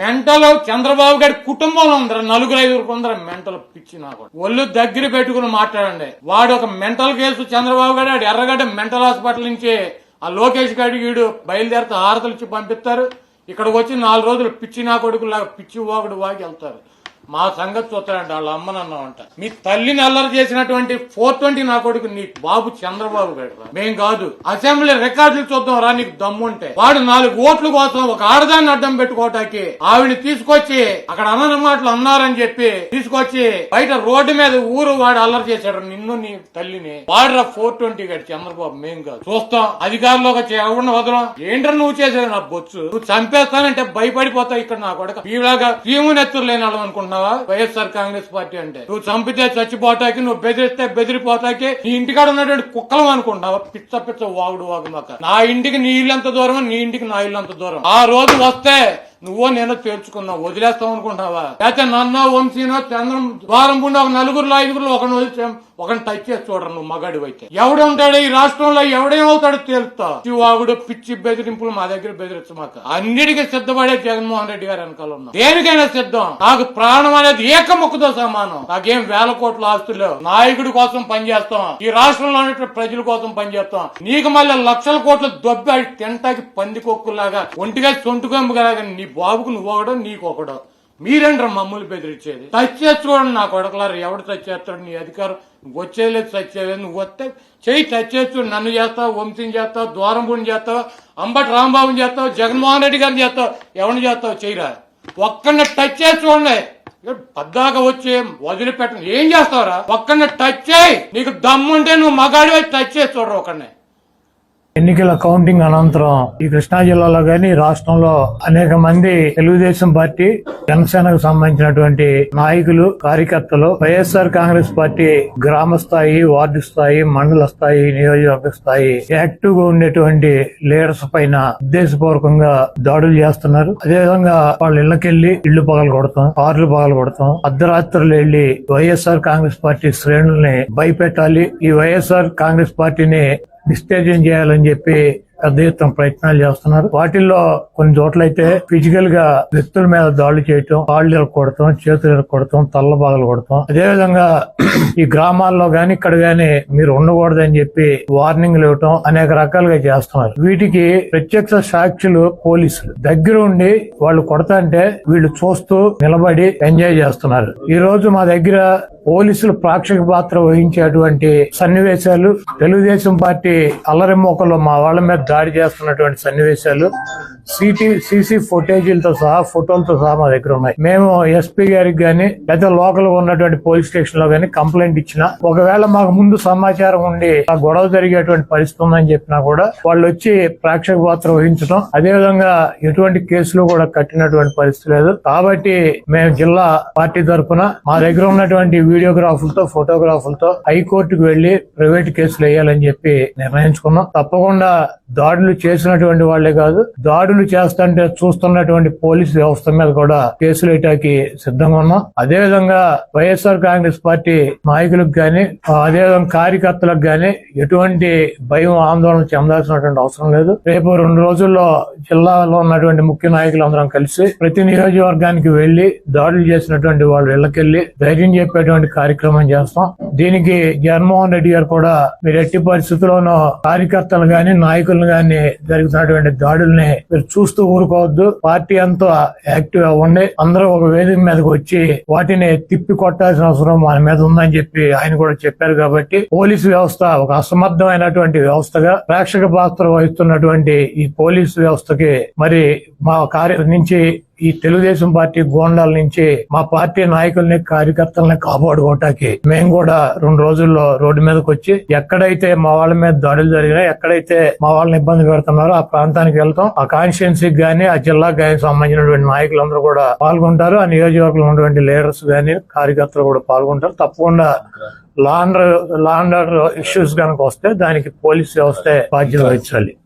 Mental Chandrababu గారి కుటుంబంలో ఉందరా, 4-5 ఉందరా mental పిచ్చి. నాకు ఒళ్ళు దగ్గర పెట్టుకుని మాట్లాడండి. వాడు ఒక మెంటల్ కేసు చంద్రబాబు గారు ఎర్రగడ్డ మెంటల్ హాస్పిటల్ నుంచి ఆ లోకేష్ గారి వీడు బయలుదేరితే హారతలు ఇచ్చి పంపిస్తారు. ఇక్కడికి వచ్చి 4 రోజులు పిచ్చి నా కొడుకులాగా పిచ్చి వాగుడు వాగి వెళ్తారు. మా సంగతి చూస్తారంట వాళ్ళ అమ్మనన్నామంట. మీ తల్లిని అల్లరి చేసినటువంటి 420 నా కొడుకు నీ బాబు చంద్రబాబు గారు, మేం కాదు. అసెంబ్లీ రికార్డులు చూద్దాం రా నీకు దమ్ముంటే. వాడు 4 ఓట్ల కోసం ఒక ఆడదాన్ని అడ్డం పెట్టుకోవటానికి ఆవిడ తీసుకొచ్చి అక్కడ అన్న మాటలు అన్నారని చెప్పి తీసుకొచ్చి బయట రోడ్డు మీద ఊరు వాడు అల్లరి చేశాడు నిన్ను నీ తల్లిని. వాడురా 420 గారు చంద్రబాబు, మేం కాదు. చూస్తాం అధికారంలోకి వచ్చి ఎవరిని వదలం. ఏంట్రా నువ్వు చేసేది నా బొచ్చు. నువ్వు చంపేస్తానంటే భయపడిపోతావు. ఇక్కడ నా కొడుకు ఈలాగా భీమునెత్తులు లేని వాళ్ళం అనుకుంటున్నావు వైఎస్ఆర్ కాంగ్రెస్ పార్టీ అంటే. నువ్వు చంపితే చచ్చిపోతాకి, నువ్వు బెదిరిస్తే బెదిరిపోతాకి, నీ ఇంటికాడ ఉన్నటువంటి కుక్కలం అనుకుంటున్నావా? పిచ్చ పిచ్చ వాగుడు వాగుమాక. నా ఇంటికి నీ ఇల్లు ఎంత దూరం, నీ ఇంటికి నా ఇల్లు అంత దూరం. ఆ రోజు వస్తే నువ్వో నేను తేల్చుకున్నావు, వదిలేస్తావు అనుకుంటున్నావా? లేకపోతే నన్నో వంశీనో చంద్రం ద్వారం పుండి ఒక 4-5 ఒకరిని వదిలేసాం, ఒకరిని టచ్ చేసి చూడరు. నువ్వు మగాడు అయితే ఎవడు ఉంటాడు ఈ రాష్ట్రంలో, ఎవడేమవుతాడో తేలుస్తా. వాగుడు పిచ్చి బెదిరింపులు మా దగ్గర బెదిరించమాక. అన్నిటికీ సిద్ధపడే జగన్మోహన్ రెడ్డి గారు వెనకాల ఉన్నా. దేనికైనా సిద్ధం. నాకు ప్రాణం అనేది ఏకముక్కుతో సమానం. నాకేం 1000 కోట్ల ఆస్తులు. నాయకుడి కోసం పనిచేస్తాం, ఈ రాష్ట్రంలో ఉన్న ప్రజల కోసం పనిచేస్తాం. నీకు మళ్ళీ 1,00,000 కోట్లు దొబ్బి తింటాకి పందికొక్కులాగా ఒంటిగా సొంటుకొమ్మలాగా నీ బాబుకు నువ్వు ఒకడో నీకు ఒకడో. మీరేంటారు మమ్మల్ని బెదిరించేది? టచ్ చేసి చూడండి నా కొడకలారు. ఎవడు టచ్ చేస్తాడు? నీ అధికారం వచ్చేలేదు, టచ్ చేయలేదు. నువ్వు వస్తే చెయ్యి టచ్ చేసి చూడు. నన్ను చేస్తావు, వంశీని చేస్తావు, ద్వారంపూడిని చేస్తావు, అంబటి రాంబాబుని చేస్తావు, జగన్మోహన్ రెడ్డి గారిని చేస్తావు, ఎవరిని చేస్తావు చెయ్యరా. ఒక్కడిని టచ్ చేసి చూడండి. పద్దాక వచ్చి వదిలిపెట్టండి. ఏం చేస్తావురా? ఒక్కడిని టచ్ చేయి. నీకు దమ్ముంటే నువ్వు మగాడి టచ్ చేసి చూడరు ఒకడిని. ఎన్నికల కౌంటింగ్ అనంతరం ఈ కృష్ణా జిల్లాలో గాని రాష్ట్రంలో అనేక మంది తెలుగుదేశం పార్టీ, జనసేనకు సంబంధించినటువంటి నాయకులు, కార్యకర్తలు వైఎస్ఆర్ కాంగ్రెస్ పార్టీ గ్రామ స్థాయి, వార్డు స్థాయి, మండల స్థాయి, నియోజకవర్గ స్థాయి యాక్టివ్ గా ఉండేటువంటి లీడర్స్ పైన ఉద్దేశపూర్వకంగా దాడులు చేస్తున్నారు. అదేవిధంగా వాళ్ళ ఇళ్లకెళ్లి ఇళ్లు పగలు కొడతాం, కార్లు పగలు కొడతాం, అర్ధరాత్రులు వెళ్లి వైఎస్ఆర్ కాంగ్రెస్ పార్టీ శ్రేణుల్ని భయపెట్టాలి, ఈ వైఎస్ఆర్ కాంగ్రెస్ పార్టీని డిస్టేజన్ చేయాలని చెప్పి పెద్ద ఎత్తున ప్రయత్నాలు చేస్తున్నారు. వాటిల్లో కొన్ని చోట్లయితే ఫిజికల్ గా వ్యక్తుల మీద దాడులు చేయటం, కాళ్ళు ఇరక్కొడతాం, చేతులు ఇరక్కొడతాం, తల్ల బాగలు కొడతాం. అదేవిధంగా ఈ గ్రామాల్లో గాని ఇక్కడ గాని మీరు ఉండకూడదని చెప్పి వార్నింగ్లు ఇవ్వటం అనేక రకాలుగా చేస్తున్నారు. వీటికి ప్రత్యక్ష సాక్షులు పోలీసులు దగ్గర ఉండి వాళ్ళు కొడతాంటే వీళ్ళు చూస్తూ నిలబడి ఎంజాయ్ చేస్తున్నారు. ఈ రోజు మా దగ్గర పోలీసులు ప్రేక్షక పాత్ర వహించేటువంటి సన్నివేశాలు, తెలుగుదేశం పార్టీ అల్లరిమోకల్లో మా వాళ్ళ మీద దాడి చేస్తున్నటువంటి సన్నివేశాలు సీసీ ఫుటేజీలతో సహా, ఫోటోలతో సహా మా దగ్గర ఉన్నాయి. మేము ఎస్పీ గారికి గాని లేదా లోకల్ గా ఉన్నటువంటి పోలీస్ స్టేషన్ లో గాని కంప్లైంట్ ఇచ్చినా, ఒకవేళ మాకు ముందు సమాచారం ఉండి ఆ గొడవ జరిగేటువంటి పరిస్థితి ఉందని చెప్పినా కూడా వాళ్ళు వచ్చి ప్రేక్షక పాత్ర వహించడం, అదేవిధంగా ఎటువంటి కేసులు కూడా కట్టినటువంటి పరిస్థితి లేదు. కాబట్టి మేము జిల్లా పార్టీ తరఫున మా దగ్గర ఉన్నటువంటి వీడియోగ్రాఫులతో, ఫోటోగ్రాఫులతో హైకోర్టుకు వెళ్లి ప్రైవేట్ కేసులు వేయాలని చెప్పి నిర్ణయించుకున్నాం. తప్పకుండా దాడులు చేసినటువంటి వాళ్లే కాదు, దాడులు చేస్తుంటే చూస్తున్నటువంటి పోలీసు వ్యవస్థ మీద కూడా కేసులు వేయటానికి సిద్ధంగా ఉన్నాం. అదేవిధంగా వైఎస్ఆర్ కాంగ్రెస్ పార్టీ నాయకులకు గాని, అదేవిధంగా కార్యకర్తలకు గాని ఎటువంటి భయం, ఆందోళన చెందాల్సినటువంటి అవసరం లేదు. రేపు 2 రోజుల్లో జిల్లాలో ఉన్నటువంటి ముఖ్య నాయకులందరం కలిసి ప్రతి నియోజకవర్గానికి వెళ్లి దాడులు చేసినటువంటి వాళ్ళు ఇళ్లకెళ్లి ధైర్యం చెప్పేటువంటి కార్యక్రమం చేస్తాం. దీనికి జగన్మోహన్ రెడ్డి గారు కూడా మీరు ఎట్టి పరిస్థితుల్లోనూ కార్యకర్తలు గాని, నాయకులను గాని జరుగుతున్నటువంటి దాడుల్ని మీరు చూస్తూ ఊరుకోవద్దు. పార్టీ అంతా యాక్టివ్ గా ఉండి అందరూ ఒక వేదిక మీదకి వచ్చి వాటిని తిప్పి కొట్టాల్సిన అవసరం మన మీద ఉందని చెప్పి ఆయన కూడా చెప్పారు. కాబట్టి పోలీసు వ్యవస్థ ఒక అసమర్థమైనటువంటి వ్యవస్థగా ప్రేక్షక పాత్ర వహిస్తున్నటువంటి ఈ పోలీసు వ్యవస్థకి మరి మా నుంచి ఈ తెలుగుదేశం పార్టీ గోండాల నుంచి మా పార్టీ నాయకుల్ని, కార్యకర్తల్ని కాపాడుకోవటానికి మేము కూడా 2 రోజుల్లో రోడ్డు మీదకి వచ్చి ఎక్కడైతే మా వాళ్ళ మీద దాడులు జరిగినా, ఎక్కడైతే మా వాళ్ళని ఇబ్బంది పెడుతున్నారో ఆ ప్రాంతానికి వెళ్తాం. ఆ కాన్స్టిట్యున్సీకి గానీ, ఆ జిల్లాకు గానీ సంబంధించినటువంటి నాయకులందరూ కూడా పాల్గొంటారు. ఆ నియోజకవర్గంలో ఉన్నటువంటి లీడర్స్ గానీ, కార్యకర్తలు కూడా పాల్గొంటారు. తప్పకుండా లా అండ్ ఆర్డర్ ఇష్యూస్ కనుక వస్తే దానికి పోలీస్ వ్యవస్థ బాధ్యత వహించాలి.